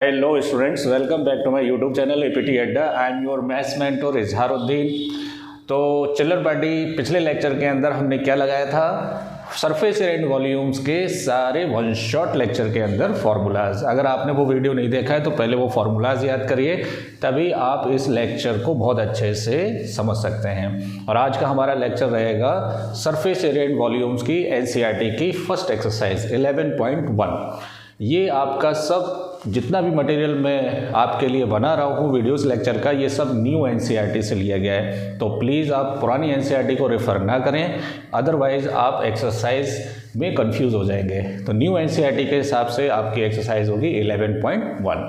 Hello students, welcome back to my YouTube channel APT Adda. I am your maths mentor Izharuddin. तो चिल्लर party पिछले lecture के अंदर हमने क्या लगाया था, सरफेस एरिया एंड वॉल्यूम्स के सारे वन शॉट लेक्चर के अंदर फार्मूलाज। अगर आपने वो वीडियो नहीं देखा है तो पहले वो फार्मूलाज याद करिए, तभी आप इस लेक्चर को बहुत अच्छे से समझ सकते हैं। और आज का हमारा लेक्चर रहेगा सरफेस एरिया एंड वॉल्यूम्स की एनसीईआरटी की फर्स्ट एक्सरसाइज 11.1। ये आपका सब जितना भी मटेरियल मैं आपके लिए बना रहा हूँ वीडियोस लेक्चर का, ये सब न्यू एनसीईआरटी से लिया गया है। तो प्लीज़ आप पुरानी एनसीईआरटी को रेफ़र ना करें, अदरवाइज़ आप एक्सरसाइज में कंफ्यूज हो जाएंगे। तो न्यू एनसीईआरटी के हिसाब से आपकी एक्सरसाइज होगी 11.1।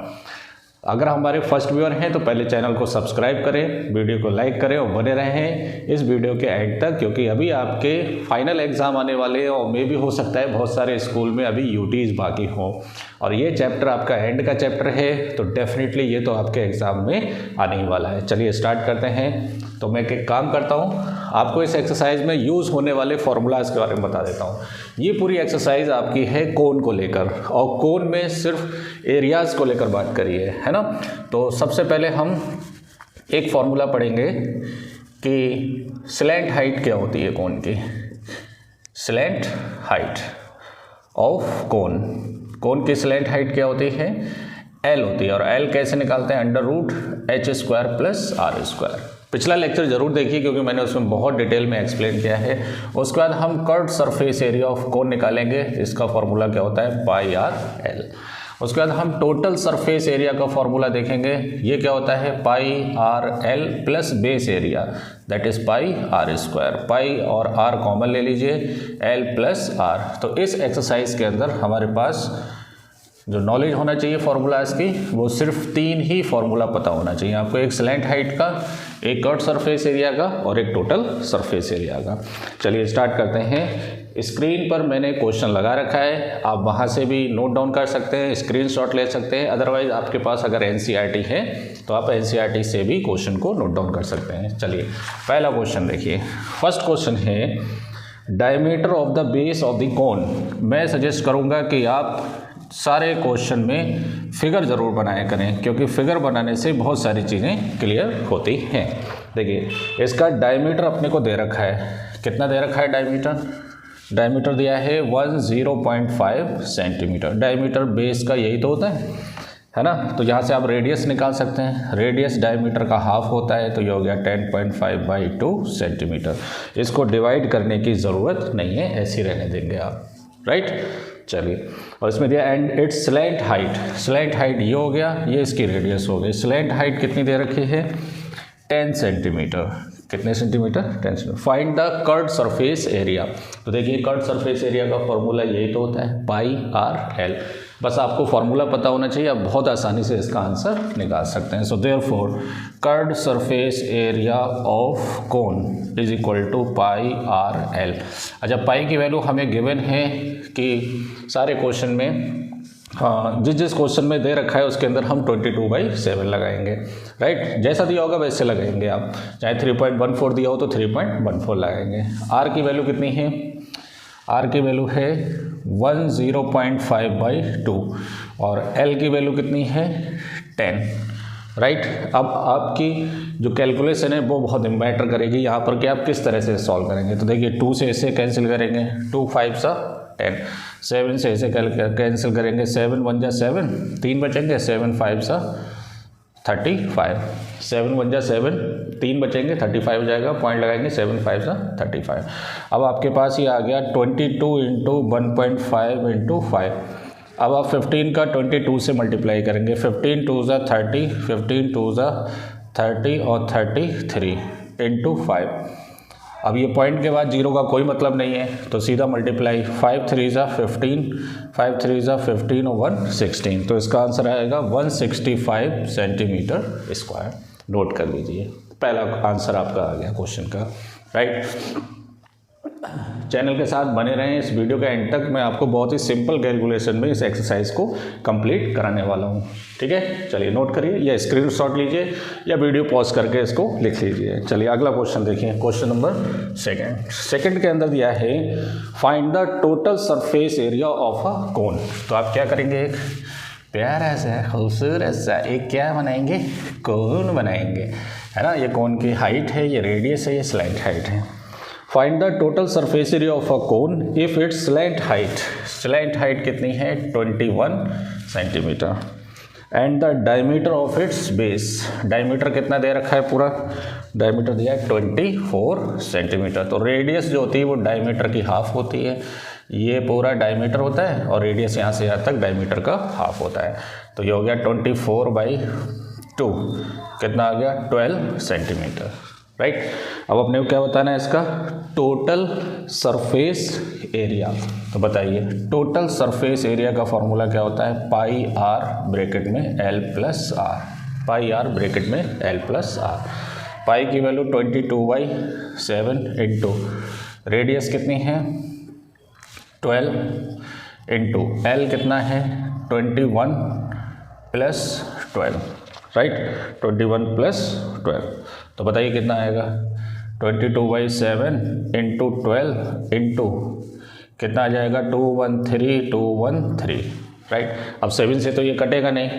अगर हमारे फर्स्ट व्यूअर हैं तो पहले चैनल को सब्सक्राइब करें, वीडियो को लाइक करें और बने रहें इस वीडियो के एंड तक, क्योंकि अभी आपके फाइनल एग्ज़ाम आने वाले हैं और मे भी हो सकता है बहुत सारे स्कूल में अभी यूटीज़ बाकी हो और ये चैप्टर आपका एंड का चैप्टर है, तो डेफिनेटली ये तो आपके एग्ज़ाम में आने ही वाला है। चलिए स्टार्ट करते हैं। तो मैं एक काम करता हूँ, आपको इस एक्सरसाइज में यूज़ होने वाले फार्मूलाज के बारे में बता देता हूँ। ये पूरी एक्सरसाइज आपकी है कोन को लेकर, और कोन में सिर्फ एरियाज़ को लेकर बात करिए, है ना। तो सबसे पहले हम एक फार्मूला पढ़ेंगे कि स्लैंट हाइट क्या होती है कोन की। स्लैंट हाइट ऑफ कोन, कोन की स्लैंट हाइट क्या होती है, एल होती है। और एल कैसे निकालते हैं, √h² + r²। पिछला लेक्चर जरूर देखिए क्योंकि मैंने उसमें बहुत डिटेल में एक्सप्लेन किया है। उसके बाद हम कर्व्ड सरफेस एरिया ऑफ कोन निकालेंगे, इसका फॉर्मूला क्या होता है, πr/l। उसके बाद हम टोटल सरफेस एरिया का फॉर्मूला देखेंगे, ये क्या होता है, πr/l + base area, that is πr²। पाई और r कॉमन ले लीजिए, l + r। तो इस एक्सरसाइज के अंदर हमारे पास जो नॉलेज होना चाहिए फार्मूलाज की, वो सिर्फ 3 ही फार्मूला पता होना चाहिए आपको, एक स्लैंट हाइट का, एक कर्व्ड सरफेस एरिया का और एक टोटल सरफेस एरिया का। चलिए स्टार्ट करते हैं। स्क्रीन पर मैंने क्वेश्चन लगा रखा है, आप वहाँ से भी नोट डाउन कर सकते हैं, स्क्रीनशॉट ले सकते हैं। अदरवाइज आपके पास अगर एनसीईआरटी है तो आप एनसीईआरटी से भी क्वेश्चन को नोट डाउन कर सकते हैं। चलिए पहला क्वेश्चन देखिए। फर्स्ट क्वेश्चन है diameter of the base of the कोन। मैं सजेस्ट करूँगा कि आप सारे क्वेश्चन में फिगर ज़रूर बनाया करें, क्योंकि फिगर बनाने से बहुत सारी चीज़ें क्लियर होती हैं। देखिए इसका डायमीटर अपने को दे रखा है, कितना दे रखा है डायमीटर, डायमीटर दिया है 10.5 सेंटीमीटर। डायमीटर बेस का यही तो होता है ना। तो यहाँ से आप रेडियस निकाल सकते हैं, रेडियस डायमीटर का हाफ होता है, तो ये हो गया 10.5/2 सेंटीमीटर। इसको डिवाइड करने की ज़रूरत नहीं है, ऐसे रहने देंगे आप, राइट। चलिए, और इसमें दिया and it's slant height, slant height ये हो गया, ये इसकी रेडियस हो गई। स्लैंट हाइट कितनी दे रखी है, 10 सेंटीमीटर। कितने centimetre, 10 centimetre. Find the curved surface area. तो देखिए कर्व्ड सरफेस एरिया का फॉर्मूला यही तो होता है, πr/l। बस आपको फार्मूला पता होना चाहिए, आप बहुत आसानी से इसका आंसर निकाल सकते हैं। So therefore curved surface area of cone is equal to πr/l। अच्छा, पाई की वैल्यू हमें गिवन है कि सारे क्वेश्चन में, हाँ, जिस क्वेश्चन में दे रखा है उसके अंदर हम 22/7 लगाएंगे, राइट। जैसा दिया होगा वैसे लगाएंगे आप, चाहे 3.14 दिया हो तो 3.14 लगाएंगे। आर की वैल्यू कितनी है, आर की वैल्यू है 10.5/2 और एल की वैल्यू कितनी है, 10, राइट। अब आपकी जो कैलकुलेशन है वो बहुत मैटर करेगी यहाँ पर कि आप किस तरह से सॉल्व करेंगे। तो देखिए 2 से इसे कैंसिल करेंगे, 2 5 सा 10, 7 से इसे कैंसिल करेंगे, 7 1 जा 7, 3 बचेंगे, 7 5 सा 35, 7 1 जा 7, 3 बचेंगे, 35 हो जाएगा, पॉइंट लगाएंगे, 7 5 सा 35। अब आपके पास ये आ गया 22 × 1.5 × 5। अब आप 15 का 22 से मल्टीप्लाई करेंगे, 15 2 ज़ा 30, 15 2 ज़ा 30 और 33 × 5। अब ये पॉइंट के बाद जीरो का कोई मतलब नहीं है, तो सीधा मल्टीप्लाई, 5 3 ज़ा 15, 5 3 ज़ा 15 और 1 16। तो इसका आंसर आएगा 165 सेंटीमीटर स्क्वायर। नोट कर लीजिए, पहला आंसर आपका आ गया क्वेश्चन का, राइट। चैनल के साथ बने रहें, इस वीडियो के एंड तक मैं आपको बहुत ही सिंपल कैलकुलेशन में इस एक्सरसाइज को कंप्लीट कराने वाला हूँ, ठीक है। चलिए नोट करिए या स्क्रीनशॉट लीजिए या वीडियो पॉज करके इसको लिख लीजिए। चलिए अगला क्वेश्चन देखिए, क्वेश्चन नंबर सेकंड के अंदर दिया है find the total surface area of a cone. तो आप क्या करेंगे, प्यारा सा खूबसूरत सा एक क्या बनाएंगे, कोन बनाएंगे, है ना। ये कोन की हाइट है, ये रेडियस है, ये स्लैंट हाइट है। Find the total surface area of a cone if it's slant height कितनी है 21 centimetre and the diameter of its base, diameter कितना दे रखा है, पूरा डायमीटर दिया है 24 सेंटीमीटर। तो रेडियस जो होती है वो डायमीटर की हाफ होती है, ये पूरा डायमीटर होता है और रेडियस यहाँ से यहाँ तक डायमीटर का हाफ होता है। तो ये हो गया 24/2, कितना आ गया 12 सेंटीमीटर, राइट। अब अपने को क्या बताना है, इसका टोटल सरफेस एरिया। तो बताइए टोटल सरफेस एरिया का फॉर्मूला क्या होता है, पाई आर ब्रैकेट में L plus r, pi r bracket में L प्लस आर। पाई की वैल्यू 22/7 इंटू रेडियस कितनी है 12 इंटू L कितना है 21 प्लस 12, राइट, 21 प्लस 12। तो बताइए कितना आएगा 22/7 इंटू 12 इंटू कितना आ जाएगा 213, राइट। अब 7 से तो ये कटेगा नहीं,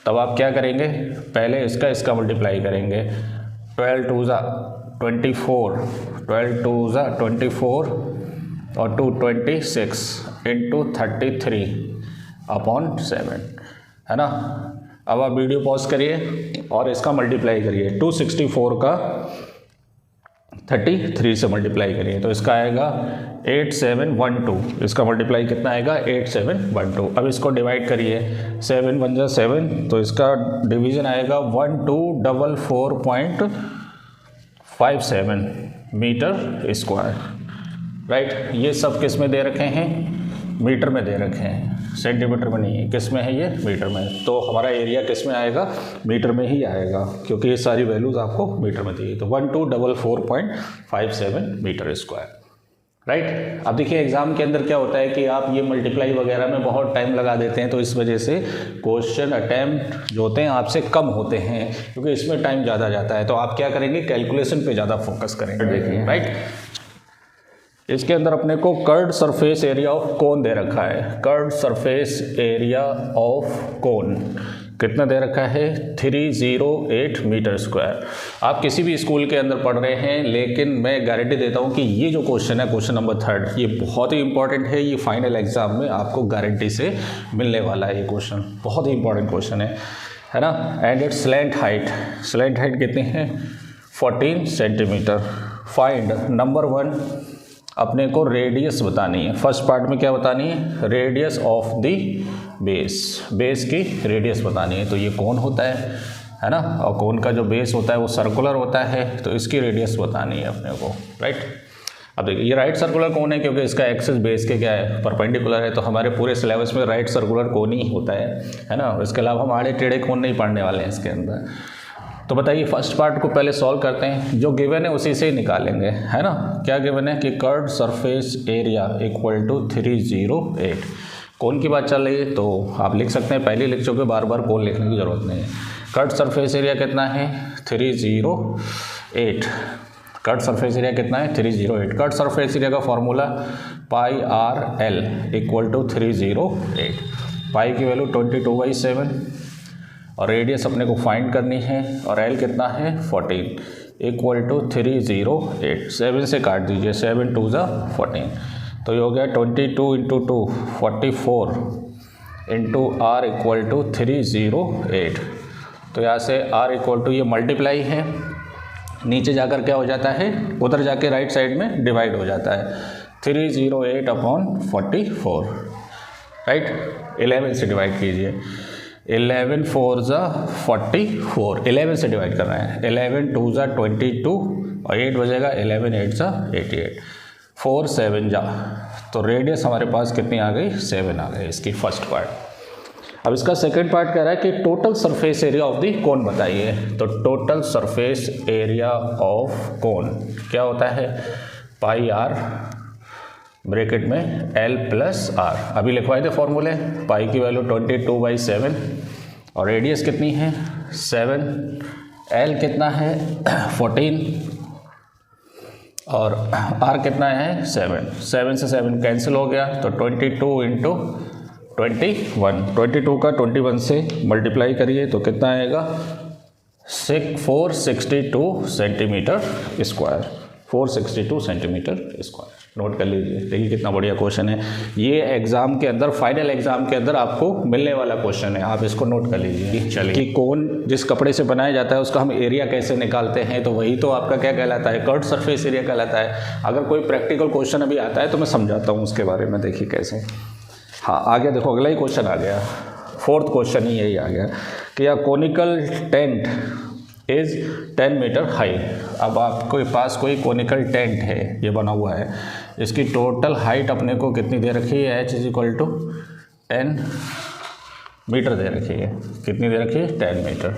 तब आप क्या करेंगे, पहले इसका मल्टीप्लाई करेंगे। 12 2 ज़ा 24, 12 2 ज़ा 24 और 2 26 इंटू 33/7, है ना। अब आप वीडियो पॉज करिए और इसका मल्टीप्लाई करिए, 264 का 33 से मल्टीप्लाई करिए तो इसका आएगा 8712, इसका मल्टीप्लाई कितना आएगा 8712। अब इसको डिवाइड करिए, 7 1 7, तो इसका डिवीज़न आएगा 1244.57 मीटर स्क्वायर, राइट। ये सब किस में दे रखे हैं, मीटर में दे रखे हैं, सेंटीमीटर में नहीं है। किस में है ये, मीटर में। तो हमारा एरिया किस में आएगा, मीटर में ही आएगा, क्योंकि ये सारी वैल्यूज़ आपको मीटर में दी है। तो 1244.57 मीटर स्क्वायर, राइट। अब देखिए एग्जाम के अंदर क्या होता है कि आप ये मल्टीप्लाई वगैरह में बहुत टाइम लगा देते हैं, तो इस वजह से क्वेश्चन अटैम्प्ट जो होते हैं आपसे कम होते हैं, क्योंकि इसमें टाइम ज़्यादा जाता है। तो आप क्या करेंगे, कैलकुलेशन पे ज़्यादा फोकस करेंगे, देखिए, राइट। इसके अंदर अपने को curved surface area of cone दे रखा है, curved surface area of cone कितना दे रखा है 308 मीटर स्क्वायर। आप किसी भी स्कूल के अंदर पढ़ रहे हैं, लेकिन मैं गारंटी देता हूं कि ये जो क्वेश्चन है, क्वेश्चन नंबर 3, ये बहुत ही इंपॉर्टेंट है। ये फाइनल एग्जाम में आपको गारंटी से मिलने वाला है, ये क्वेश्चन बहुत ही इंपॉर्टेंट क्वेश्चन है ना। एंड इट्स स्लैंट हाइट कितनी है 14 सेंटीमीटर। फाइंड नंबर 1 अपने को रेडियस बतानी है। फर्स्ट पार्ट में क्या बतानी है, रेडियस ऑफ द बेस की रेडियस बतानी है। तो ये कौन होता है ना, और कौन का जो बेस होता है वो सर्कुलर होता है, तो इसकी रेडियस बतानी है अपने को, राइट। अब देखिए ये राइट सर्कुलर कौन है, क्योंकि इसका एक्सिस बेस के क्या है परपेंडिकुलर है, तो हमारे पूरे सिलेबस में राइट सर्कुलर कौन ही होता है ना। इसके अलावा हम आड़े टेढ़े कौन नहीं पढ़ने वाले हैं इसके अंदर। तो बताइए फर्स्ट पार्ट को पहले सॉल्व करते हैं, जो गिवन है उसी से ही निकालेंगे, है ना। क्या गिवन है कि curved surface area equal to 308। कौन की बात चल रही है, तो आप लिख सकते हैं, पहले लिख चुके, बार बार कौन लिखने की जरूरत नहीं है। कर्व्ड सरफेस एरिया कितना है 308, कर्व्ड सरफेस एरिया कितना है 308। कर्व्ड सरफेस एरिया का formula pi are l equal to 308। Pi की वैल्यू 22/7 और रेडियस अपने को फाइंड करनी है, और एल कितना है 14 इक्वल टू 308। 7 से काट दीजिए, 7 2 ज़ा 14, तो ये हो गया 22 into 2 44 into r equal to 308। तो यहाँ से आर इक्वल टू ये मल्टीप्लाई है, नीचे जाकर क्या हो जाता है, उधर जाके राइट साइड में डिवाइड हो जाता है, 308/44, राइट। 11 से डिवाइड कीजिए, 11 4 ज़ा 44, 11 से डिवाइड कर रहे हैं, 11 2 ज़ा 22 और 8 बजेगा, 11 8 ज़ा 88, 4 7 जा, तो रेडियस हमारे पास कितनी आ गई 7 आ गई, इसकी फर्स्ट पार्ट। अब इसका सेकंड पार्ट कह रहा है कि total surface area of the कोन बताइए। तो टोटल सरफेस एरिया ऑफ कोन क्या होता है, पाई आर ब्रैकेट में L प्लस आर। अभी लिखवाए थे फॉर्मूले, पाई की वैल्यू 22/7 और रेडियस कितनी है 7, L कितना है 14 और R कितना है 7। 7 से 7 कैंसिल हो गया, तो 22 इंटू 21, 22 का 21 से मल्टीप्लाई करिए तो कितना आएगा 462 centimetre square, 462 centimetre square. Note कर लीजिए, देखिए कितना बढ़िया क्वेश्चन है ये। एग्जाम के अंदर, फाइनल एग्जाम के अंदर आपको मिलने वाला क्वेश्चन है, आप इसको नोट कर लीजिए। चलिए कि कोन जिस कपड़े से बनाया जाता है उसका हम एरिया कैसे निकालते हैं, तो वही तो आपका क्या कहलाता है, कर्व्ड सरफेस एरिया कहलाता है। अगर कोई प्रैक्टिकल क्वेश्चन अभी आता है तो मैं समझाता हूँ उसके बारे में, देखिए कैसे। हाँ आ गया, देखो अगला ही क्वेश्चन आ गया, 4th क्वेश्चन ही यही आ गया कि या conical tent is 10 metre high. अब आपके पास कोई कोनिकल टेंट है, ये बना हुआ है, इसकी टोटल हाइट अपने को कितनी दे रखी है, h = 10 मीटर दे रखी है। कितनी दे रखी है, 10 मीटर।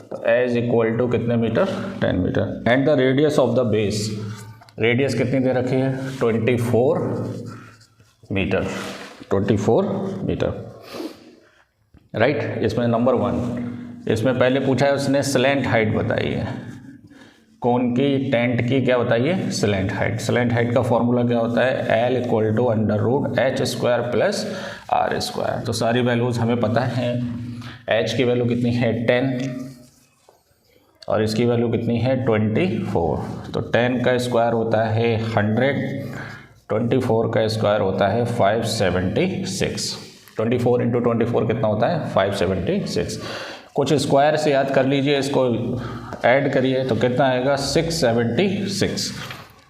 तो h = कितने metre, 10 metre. And the radius of the base, radius कितनी दे रखी है, 24 मीटर, 24 मीटर, राइट। इसमें नंबर 1, इसमें पहले पूछा है उसने स्लैंट हाइट बताई है, कोन की, टेंट की क्या बताइए, स्लैंट हाइट। स्लैंट हाइट का फॉर्मूला क्या होता है, L = √h² + r²। तो सारी वैल्यूज़ हमें पता है। h की वैल्यू कितनी है 10 और इसकी वैल्यू कितनी है 24। तो 10 का स्क्वायर होता है 100, 24 का स्क्वायर होता है 576। 24 × 24 कितना होता है, 576। कुछ स्क्वायर से याद कर लीजिए, इसको ऐड करिए तो कितना आएगा 676,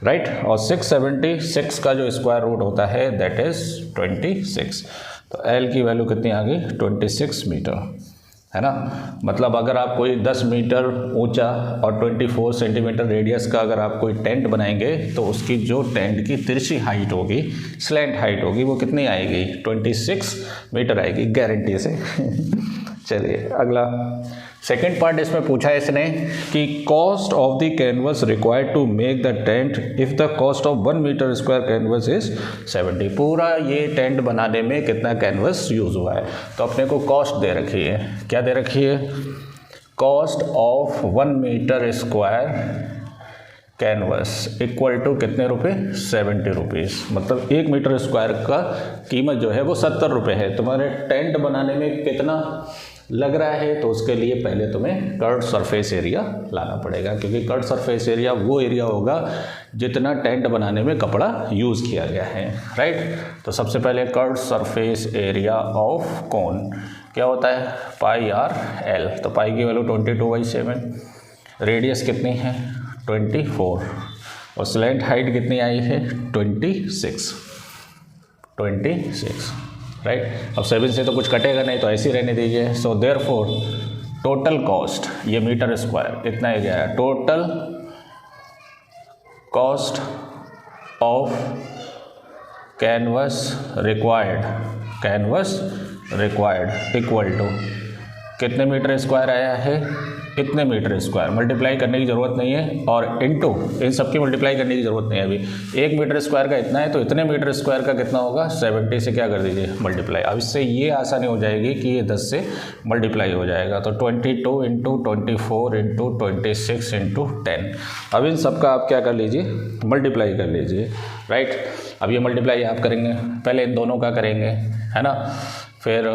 राइट। और 676 का जो स्क्वायर रूट होता है दैट इज़ 26। तो L की वैल्यू कितनी आ गई, 26 मीटर, है ना। मतलब अगर आप कोई 10 मीटर ऊंचा और 24 सेंटीमीटर रेडियस का अगर आप कोई टेंट बनाएंगे तो उसकी जो टेंट की तिरछी हाइट होगी, स्लैंट हाइट होगी, वो कितनी आएगी, 26 मीटर आएगी, गारंटी से। चलिए अगला, सेकेंड पार्ट इसमें पूछा है इसने कि cost of the canvas required to make the tent if the cost of 1 metre square canvas is 70। पूरा ये टेंट बनाने में कितना कैनवस यूज़ हुआ है, तो अपने को कॉस्ट दे रखी है, क्या दे रखी है, cost of 1 metre square canvas equal to कितने रुपए, 70 रुपीज़। मतलब 1 मीटर स्क्वायर का कीमत जो है वो 70 रुपये है। तुम्हारे टेंट बनाने में कितना लग रहा है, तो उसके लिए पहले तुम्हें कर्व्ड सरफेस एरिया लाना पड़ेगा, क्योंकि कर्व्ड सरफेस एरिया वो एरिया होगा जितना टेंट बनाने में कपड़ा यूज़ किया गया है, राइट। तो सबसे पहले कर्व्ड सरफेस एरिया ऑफ कोन क्या होता है, πr/l। तो पाई की वैल्यू 22/7, रेडियस कितनी है 24 और स्लैंट हाइट कितनी आई है 26, राइट। अब 7 से तो कुछ कटेगा नहीं, तो ऐसे ही रहने दीजिए। सो देयरफॉर टोटल कॉस्ट, ये मीटर स्क्वायर कितना ही गया है, total cost of canvas required equal to कितने मीटर स्क्वायर आया है, इतने मीटर स्क्वायर। मल्टीप्लाई करने की ज़रूरत नहीं है, और इनटू इन सब की मल्टीप्लाई करने की ज़रूरत नहीं है। अभी 1 मीटर स्क्वायर का इतना है, तो इतने मीटर स्क्वायर का कितना होगा, 70 से क्या कर दीजिए मल्टीप्लाई। अब इससे ये आसानी हो जाएगी कि ये 10 से मल्टीप्लाई हो जाएगा। तो 22 × 24 × 26 × 10। अब इन सब का आप क्या कर लीजिए, मल्टीप्लाई कर लीजिए, राइट। अब ये मल्टीप्लाई आप करेंगे, पहले इन दोनों का करेंगे, है ना, फिर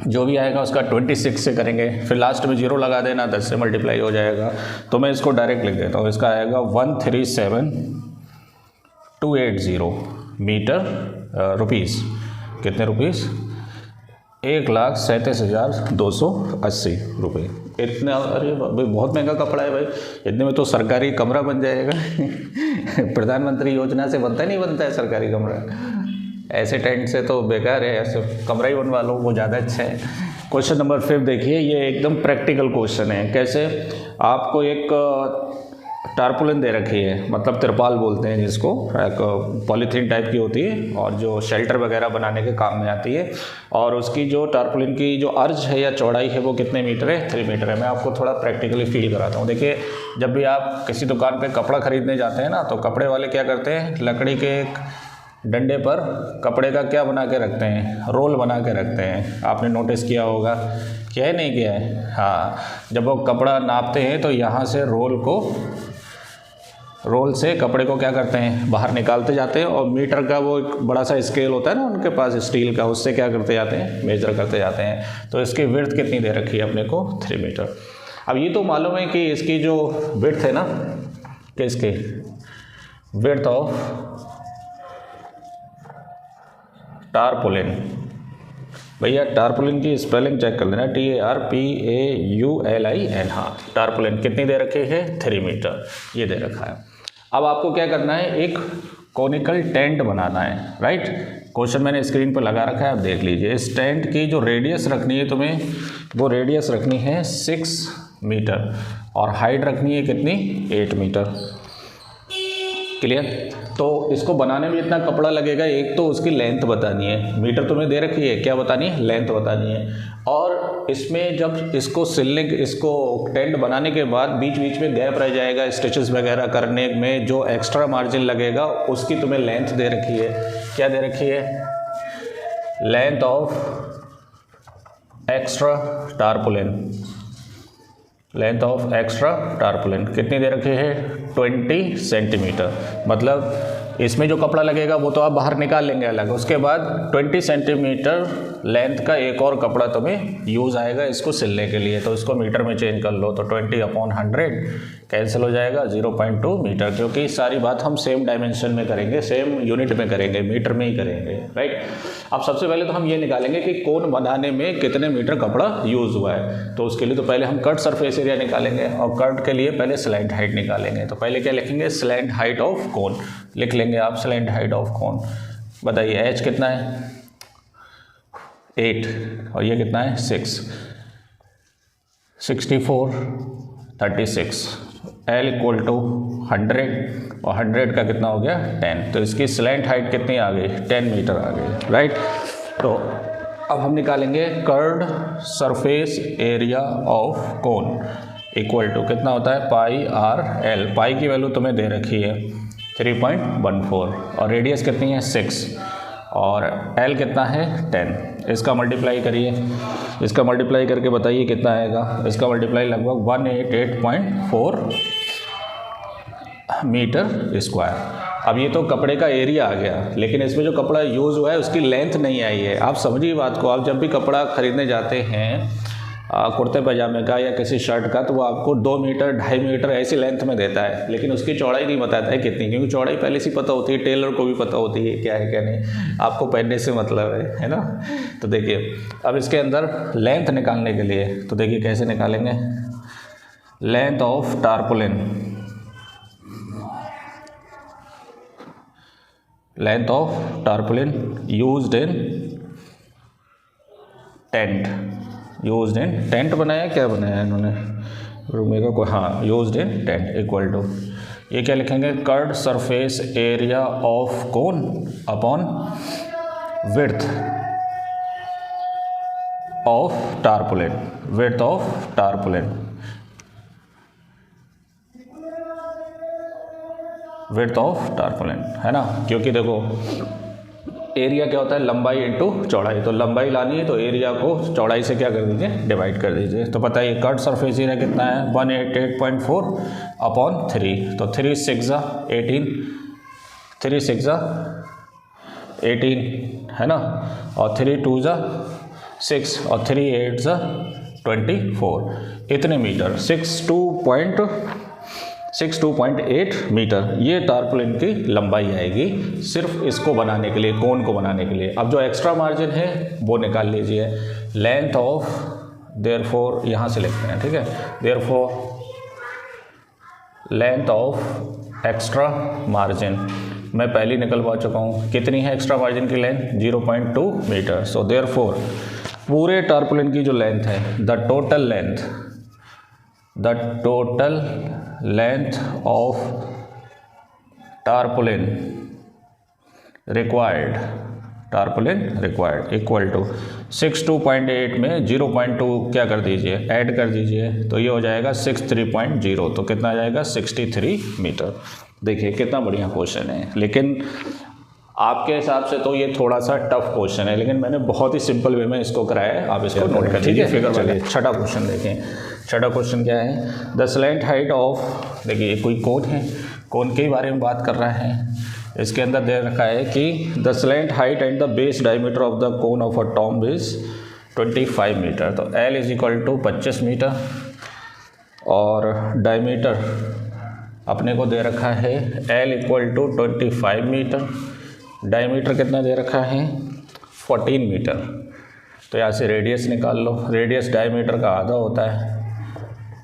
जो भी आएगा उसका 26 से करेंगे, फिर लास्ट में 0 लगा देना, 10 से मल्टीप्लाई हो जाएगा। तो मैं इसको डायरेक्ट लिख देता हूँ, इसका आएगा 137,280 मीटर रुपीज़। कितने रुपीज़, 1,37,280 रुपये। इतना, अरे भाई बहुत महंगा कपड़ा है भाई, इतने में तो सरकारी कमरा बन जाएगा। प्रधानमंत्री योजना से बनता नहीं बनता है सरकारी कमरा, ऐसे टेंट से तो बेकार है, ऐसे कमरा ही बनवा लो, वो ज़्यादा अच्छा है। क्वेश्चन नंबर 5 देखिए, ये एकदम प्रैक्टिकल क्वेश्चन है। कैसे, आपको एक टारपुलिन दे रखी है, मतलब तिरपाल बोलते हैं जिसको, एक पॉलीथीन टाइप की होती है और जो शेल्टर वगैरह बनाने के काम में आती है, और उसकी जो टारपुलिन की जो अर्ज है या चौड़ाई है वो कितने मीटर है, 3 मीटर है। मैं आपको थोड़ा प्रैक्टिकली फील कराता हूँ। देखिए, जब भी आप किसी दुकान पे कपड़ा खरीदने जाते हैं ना, तो कपड़े वाले क्या करते हैं, लकड़ी के एक डंडे पर कपड़े का क्या बना के रखते हैं, रोल बना के रखते हैं। आपने नोटिस किया होगा, क्या है नहीं किया है, हाँ। जब वो कपड़ा नापते हैं तो यहाँ से रोल को रोल से कपड़े को क्या करते हैं, बाहर निकालते जाते हैं, और मीटर का वो एक बड़ा सा स्केल होता है ना उनके पास स्टील का, उससे क्या करते जाते हैं, मेजर करते जाते हैं। तो इसकी विड्थ कितनी दे रखी है अपने को, 3 मीटर। अब ये तो मालूम है कि इसकी जो विड्थ है ना, कि इसकी विड्थ ऑफ टारपोलिन, भैया टारपोलिन की स्पेलिंग चेक कर लेना, TARPAULIN, हाँ टारपोलिन कितनी दे रखी है, 3 मीटर ये दे रखा है। अब आपको क्या करना है, एक कोनिकल टेंट बनाना है, राइट। क्वेश्चन मैंने स्क्रीन पर लगा रखा है, आप देख लीजिए। इस टेंट की जो रेडियस रखनी है तुम्हें, वो रेडियस रखनी है 6 मीटर और हाइट रखनी है कितनी, 8 मीटर। क्लियर। तो इसको बनाने में जितना कपड़ा लगेगा, एक तो उसकी लेंथ बतानी है, मीटर तुम्हें दे रखी है, क्या बतानी है, लेंथ बतानी है। और इसमें जब इसको सिलने, इसको टेंट बनाने के बाद बीच बीच में गैप रह जाएगा स्टिचेस वगैरह करने में, जो एक्स्ट्रा मार्जिन लगेगा उसकी तुम्हें लेंथ दे रखी है। क्या दे रखी है, length of extra tarpaulin, length of extra tarpaulin कितनी दे रखी है, 20 सेंटीमीटर। मतलब इसमें जो कपड़ा लगेगा वो तो आप बाहर निकाल लेंगे अलग, उसके बाद 20 सेंटीमीटर लेंथ का एक और कपड़ा तुम्हें यूज़ आएगा इसको सिलने के लिए। तो इसको मीटर में चेंज कर लो, तो 20/100 कैंसिल हो जाएगा, 0.2 मीटर, क्योंकि सारी बात हम सेम डायमेंशन में करेंगे, सेम यूनिट में करेंगे, मीटर में ही करेंगे, राइट। अब सबसे पहले तो हम ये निकालेंगे कि कोन बनाने में कितने मीटर कपड़ा यूज़ हुआ है। तो उसके लिए तो पहले हम कट सरफेस एरिया निकालेंगे, और कट के लिए पहले स्लैंट हाइट निकालेंगे। तो पहले क्या लिखेंगे, स्लैंट हाइट ऑफ कोन लिख लेंगे आप, स्लैंट हाइट ऑफ कोन। बताइए एच कितना है, 8, और ये कितना है 6, 64, 36, L = 100, और 100 का कितना हो गया, 10। तो इसकी स्लैंट हाइट कितनी आ गई, 10 मीटर आ गई, राइट। तो अब हम निकालेंगे curved surface area of cone equal to कितना होता है, πr/l। पाई की वैल्यू तुम्हें दे रखी है 3.14, और रेडियस कितनी है 6, और L कितना है 10। इसका मल्टीप्लाई करिए, इसका मल्टीप्लाई करके बताइए कितना आएगा। इसका मल्टीप्लाई लगभग 188.4 मीटर स्क्वायर। अब ये तो कपड़े का एरिया आ गया, लेकिन इसमें जो कपड़ा यूज़ हुआ है उसकी लेंथ नहीं आई है। आप समझिए बात को, आप जब भी कपड़ा खरीदने जाते हैं कुर्ते पजामे का या किसी शर्ट का, तो वो आपको 2 मीटर 2.5 मीटर ऐसी लेंथ में देता है, लेकिन उसकी चौड़ाई नहीं बताता है कितनी, क्योंकि चौड़ाई पहले से पता होती है, टेलर को भी पता होती है क्या है क्या नहीं, आपको पहनने से मतलब है ना। तो देखिए अब इसके अंदर लेंथ निकालने के लिए, तो देखिए कैसे निकालेंगे, length of tarpaulin, length of tarpaulin used in tent, used in tent बनाया, क्या बनाया इन्होंने, रूमेगा को, हाँ used in tent equal to, ये क्या लिखेंगे, curved surface area of cone upon width of tarpaulin, width of tarpaulin, width of tarpaulin, है ना। क्योंकि देखो एरिया क्या होता है, लंबाई इंटू चौड़ाई, तो लंबाई लानी है तो एरिया को चौड़ाई से क्या कर दीजिए, डिवाइड कर दीजिए। तो पता है कर्व्ड सरफेस एरिया कितना है, 188.4 अपॉन 3, तो 3 6 18, 3 6 18 है ना, और 3 2 6, और 3 8 24, इतने मीटर, 62.8 मीटर ये टारपोलिन की लंबाई आएगी, सिर्फ इसको बनाने के लिए, कोन को बनाने के लिए। अब जो एक्स्ट्रा मार्जिन है वो निकाल लीजिए, लेंथ ऑफ, देयरफॉर यहाँ से लिखते हैं, ठीक है, therefore length of extra margin मैं पहले निकलवा चुका हूँ, कितनी है एक्स्ट्रा मार्जिन की लेंथ, 0.2 मीटर। सो देयरफॉर पूरे टारपोलिन की जो लेंथ है, the total length of tarpaulin required equal to 62.8 में 0.2 क्या कर दीजिए, ऐड कर दीजिए, तो ये हो जाएगा 63.0, तो कितना आ जाएगा 63 मीटर। देखिए कितना बढ़िया क्वेश्चन है, लेकिन आपके हिसाब से तो ये थोड़ा सा टफ क्वेश्चन है, लेकिन मैंने बहुत ही सिंपल वे में इसको कराया है, आप इसको नोट कर लीजिए। फिगर वाले छठा क्वेश्चन देखें, छठा क्वेश्चन क्या है, द स्लैंट हाइट ऑफ, देखिए कोई कोन है, कोन के बारे में बात कर रहे हैं। इसके अंदर दे रखा है कि the slant height and the base diameter of the cone of a tomb is 25 metre. तो L is equal to 25 metre और डायमीटर अपने को दे रखा है L equal to 25 metre, diameter कितना दे रखा है 14 मीटर। तो यहाँ से रेडियस निकाल लो, रेडियस डायमीटर का आधा होता है,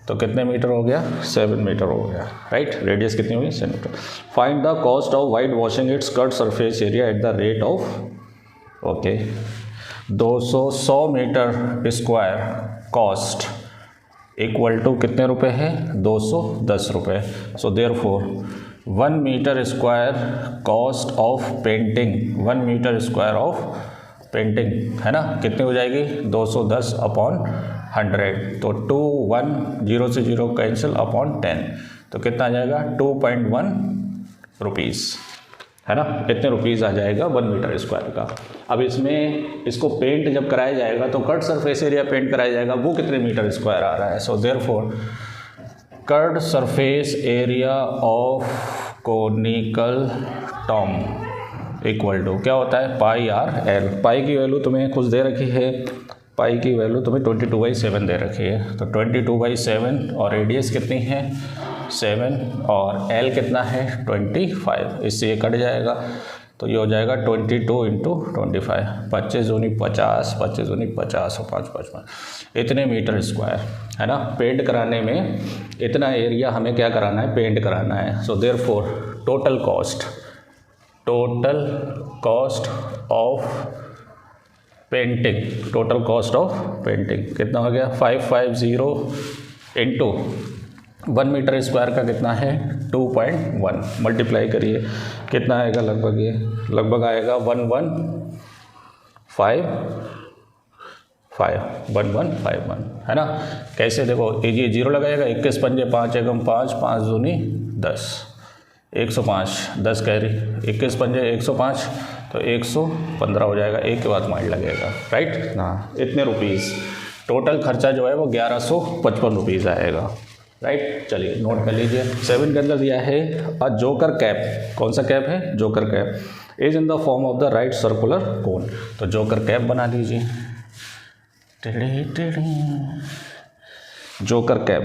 तो कितने मीटर हो गया 7 मीटर हो गया, राइट। रेडियस कितनी हुई 7 metre. Find the cost of white washing its curved surface area at the rate of okay 200 metre square cost equal to कितने रुपए है 210 रुपये। So therefore 1 metre square cost of painting, 1 metre square of painting है ना, कितनी हो जाएगी 210 upon 100। तो 2 1 0 से 0 कैंसिल अपॉन 10, तो कितना आ जाएगा 2.1 रुपीज़ है ना, कितने रुपीज़ आ जाएगा 1 मीटर स्क्वायर का। अब इसमें इसको पेंट जब कराया जाएगा तो कट सरफेस एरिया पेंट कराया जाएगा, वो कितने मीटर स्क्वायर आ रहा है। So therefore curved surface area of conical tomb equal to क्या होता है पाई आर एल। पाई की वैल्यू तुम्हें कुछ दे रखी है, पाई की वैल्यू तुम्हें 22/7 दे रखी है, तो 22/7 और रेडियस कितनी है 7 और एल कितना है 25, इससे ये कट जाएगा तो ये हो जाएगा 22 इंटू 25, 25 दूनी 50, 25 दूनी 50 और 5 55, इतने मीटर स्क्वायर है ना। पेंट कराने में इतना एरिया हमें क्या कराना है पेंट कराना है। So therefore total cost of painting, total cost of painting कितना हो गया 550 इंटू 1 मीटर स्क्वायर का कितना है 2.1, मल्टीप्लाई करिए कितना आएगा लगभग, ये लगभग आएगा 1151 है ना। कैसे देखो ये 0 लगाएगा, 21 पंजे 5 एकम 5, 5 दूनी 10, 105, 10 कैरी 21 पंजे 105 तो 115 हो जाएगा, एक के बाद माइंड लगेगा, राइट ना। इतने रुपीज़ टोटल खर्चा जो है वो 1155 रुपीज़ आएगा, राइट। चलिए नोट कर लीजिए। 7 के अंदर दिया है अ जोकर कैप, कौन सा कैप है joker cap is in the form of the right circular cone, तो जोकर कैप बना लीजिए। Joker cap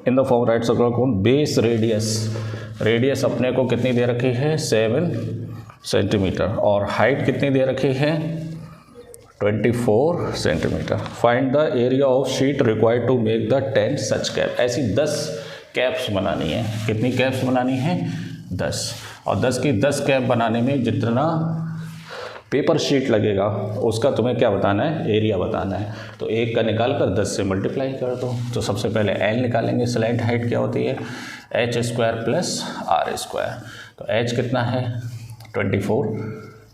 in the form right circular cone, base radius अपने को कितनी दे रखी है 7 सेंटीमीटर और हाइट कितनी दे रखी है 24 centimetre. Find the area of sheet required to make the 10 such cap. ऐसी 10 कैप्स बनानी है, कितनी कैप्स बनानी है 10, और 10 की 10 कैप बनाने में जितना पेपर शीट लगेगा उसका तुम्हें क्या बताना है एरिया बताना है। तो 1 का निकाल कर 10 से मल्टीप्लाई कर दो। तो सबसे पहले L निकालेंगे, स्लैंट हाइट क्या होती है h² प्लस r², तो h कितना है 24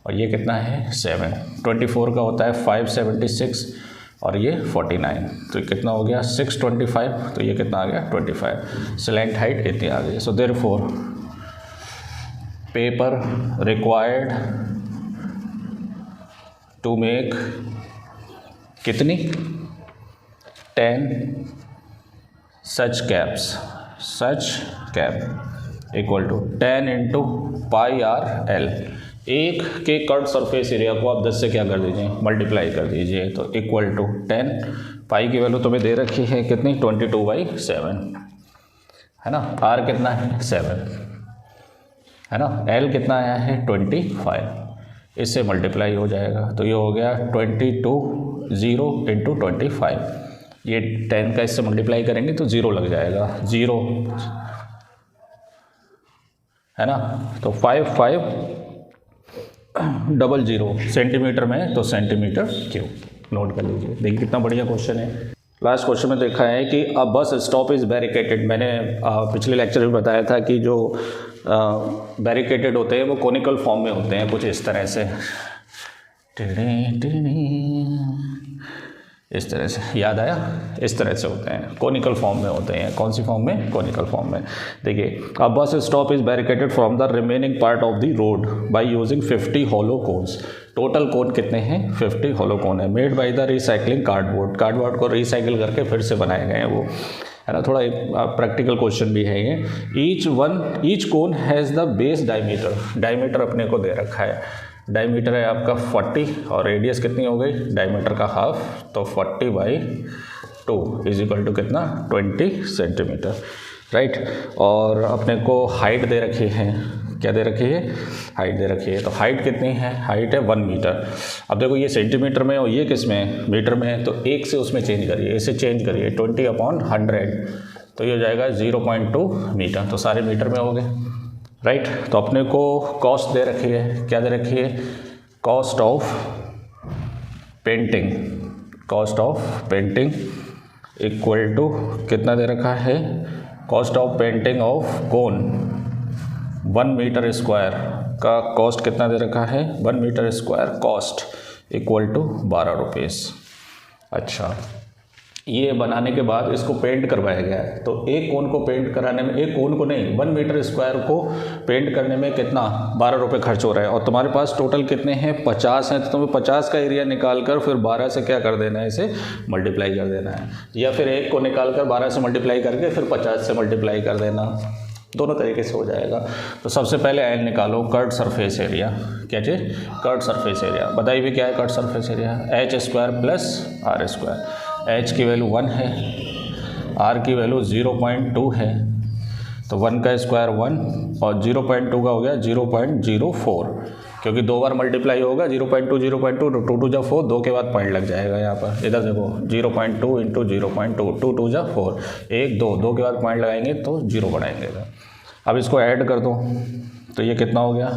और ये कितना है 7, 24 का होता है 576 और ये 49, तो ये कितना हो गया 625, तो ये कितना आ गया 25, स्लैंट हाइट इतनी आ गई। So therefore paper required to make कितनी 10 such cap equal to 10 into pi are L. एक के कट सरफेस एरिया को आप 10 से क्या कर दीजिए मल्टीप्लाई कर दीजिए, तो इक्वल टू 10, पाई की वैल्यू तुम्हें दे रखी है कितनी 22/7 है ना, आर कितना है 7 है ना, एल कितना आया है 25, इससे मल्टीप्लाई हो जाएगा तो ये हो गया 22 इंटू 25, ये 10 का इससे मल्टीप्लाई करेंगे तो 0 लग जाएगा, 0 है ना, तो 5500 सेंटीमीटर में तो सेंटीमीटर क्यूब। नोट कर लीजिए। देखिए कितना बढ़िया क्वेश्चन है। लास्ट क्वेश्चन में देखा है कि अ बस स्टॉप इज़ बैरिकेटेड। मैंने पिछले लेक्चर में बताया था कि जो बैरिकेटेड होते हैं वो कोनिकल फॉर्म में होते हैं, कुछ इस तरह से, इस तरह से, याद आया, इस तरह से होते हैं, कोनिकल फॉर्म में होते हैं। कौन सी फॉर्म में? कोनिकल फॉर्म में। देखिए, a bus stop is barricaded from the remaining part of the road by using 50 hollow cones. Total cone कितने हैं? 50 हॉलो कोन है, made by the recycling cardboard. Cardboard को रिसाइकिल करके फिर से बनाए गए हैं वो, है ना, थोड़ा प्रैक्टिकल क्वेश्चन भी है ये। Each cone has the base diameter अपने को दे रखा है, डायमीटर है आपका 40 और रेडियस कितनी हो गई, डायमीटर का हाफ, तो 40/2 इज इक्वल टू कितना, 20 सेंटीमीटर, राइट। और अपने को हाइट दे रखी है, क्या दे रखी है, हाइट दे रखी है। तो हाइट कितनी है, हाइट है 1 मीटर। अब देखो ये सेंटीमीटर में और ये किस में, मीटर में है, तो एक से उसमें चेंज करिए, इसे चेंज करिए, 20/100 तो ये हो जाएगा 0.2 मीटर, तो सारे मीटर में हो गए, राइट। तो अपने को कॉस्ट दे रखी है, क्या दे रखी है, cost of painting equal to कितना दे रखा है, cost of painting of cone 1 metre square का कॉस्ट कितना दे रखा है, 1 metre square cost equal to 12 rupees. अच्छा, ये बनाने के बाद इसको पेंट करवाया गया है, तो एक कोन को पेंट कराने में, एक कोन को नहीं 1 मीटर स्क्वायर को पेंट करने में कितना, 12 रुपये खर्च हो रहा है। और तुम्हारे पास टोटल कितने हैं, 50 हैं, तो तुम्हें 50 का एरिया निकाल कर फिर 12 से क्या कर देना है, इसे मल्टीप्लाई कर देना है, या फिर एक को निकाल कर 12 से मल्टीप्लाई करके फिर 50 से मल्टीप्लाई कर देना, दोनों तरीके से हो जाएगा। तो सबसे पहले एल निकालो, कर्व्ड सरफेस एरिया, क्या चीज़, कर्व्ड सरफेस एरिया, बताइए भी क्या है curved surface area, h² + r²। h की वैल्यू 1 है, r की वैल्यू 0.2 है, तो 1 का स्क्वायर 1 और 0.2 का हो गया 0.04, क्योंकि 2 बार मल्टीप्लाई होगा, 0.2 0.2 2 2 जा 4, 2 के बाद पॉइंट लग जाएगा यहाँ पर, इधर देखो 0.2 × 0.2 2 2 जा 4, 1 2 2 के बाद पॉइंट लगाएंगे तो 0 बढ़ाएंगे। अब इसको ऐड कर दो तो ये कितना हो गया,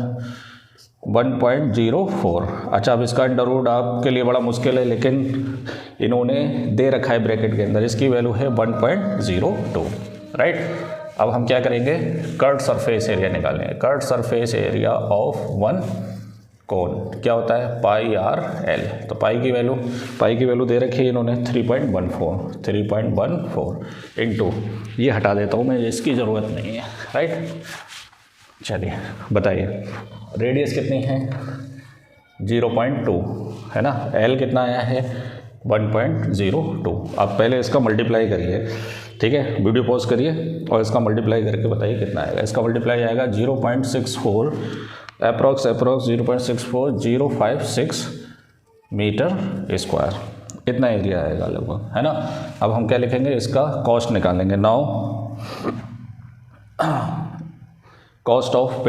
1.04। अच्छा, अब इसका अंडर रूट आपके लिए बड़ा मुश्किल है, लेकिन इन्होंने दे रखा है ब्रैकेट के अंदर, इसकी वैल्यू है 1.02, राइट। अब हम क्या करेंगे, कर्व्ड सरफेस एरिया निकालेंगे, कर्व्ड सरफेस एरिया ऑफ 1 कोन क्या होता है, πr/l। तो पाई की वैल्यू दे रखी है इन्होंने 3.14 इंटू, ये हटा देता हूँ मैं, इसकी ज़रूरत नहीं है, राइट। चलिए बताइए, रेडियस कितनी है, 0.2 है ना, एल कितना आया है 1.02। आप पहले इसका मल्टीप्लाई करिए, ठीक है, वीडियो पॉज करिए और इसका मल्टीप्लाई करके बताइए कितना आएगा। इसका मल्टीप्लाई आएगा 0.64 अप्रॉक्स 0.64056 मीटर स्क्वायर, इतना एरिया आएगा लगभग, है ना। अब हम क्या लिखेंगे, इसका कॉस्ट निकालेंगे। Now cost of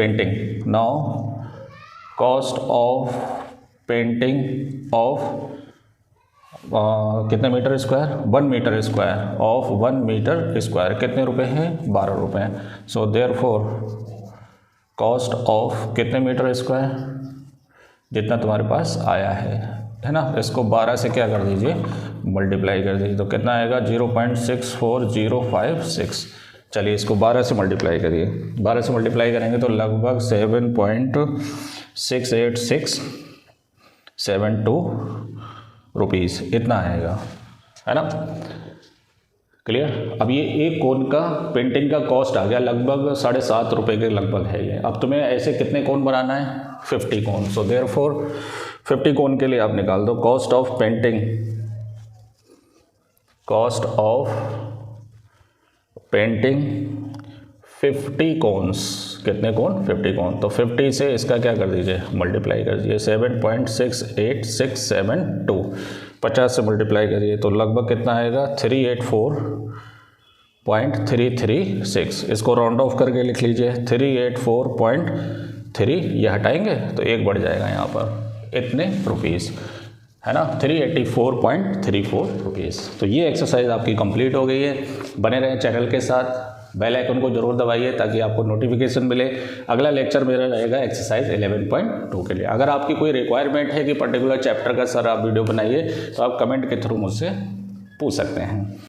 painting of कितने metre square, 1 metre square of 1 metre square कितने रुपए हैं, 12 रुपये। सो देयरफॉर कॉस्ट ऑफ कितने मीटर स्क्वायर, जितना तुम्हारे पास आया है ना, इसको 12 से क्या कर दीजिए, मल्टीप्लाई कर दीजिए, तो कितना आएगा 0.64056। चलिए इसको 12 से मल्टीप्लाई करिए, 12 से मल्टीप्लाई करेंगे तो लगभग 7.68672 रुपीज़ इतना आएगा, है ना, क्लियर। अब ये एक कोन का पेंटिंग का कॉस्ट आ गया लगभग 7.5 रुपये के लगभग है ये। अब तुम्हें ऐसे कितने कोन बनाना है, 50 कोन। सो देयरफॉर 50 कोन के लिए आप निकाल दो कॉस्ट ऑफ पेंटिंग 50 कोन्स, कितने कोन, 50 कोन। तो 50 से इसका क्या कर दीजिए, मल्टीप्लाई कर दीजिए, 7.68672 50 से मल्टीप्लाई करिए तो लगभग कितना आएगा, 384.336। इसको राउंड ऑफ करके लिख लीजिए 384.3, ये हटाएंगे तो 1 बढ़ जाएगा यहाँ पर, इतने रुपीज़, है ना, 384.34 रुपीज़। तो ये एक्सरसाइज आपकी कंप्लीट हो गई है। बने रहें चैनल के साथ, बेल आइकन को जरूर दबाइए ताकि आपको नोटिफिकेशन मिले। अगला लेक्चर मेरा रहेगा एक्सरसाइज 11.2 के लिए। अगर आपकी कोई रिक्वायरमेंट है कि पर्टिकुलर चैप्टर का सर आप वीडियो बनाइए तो आप कमेंट के थ्रू मुझसे पूछ सकते हैं।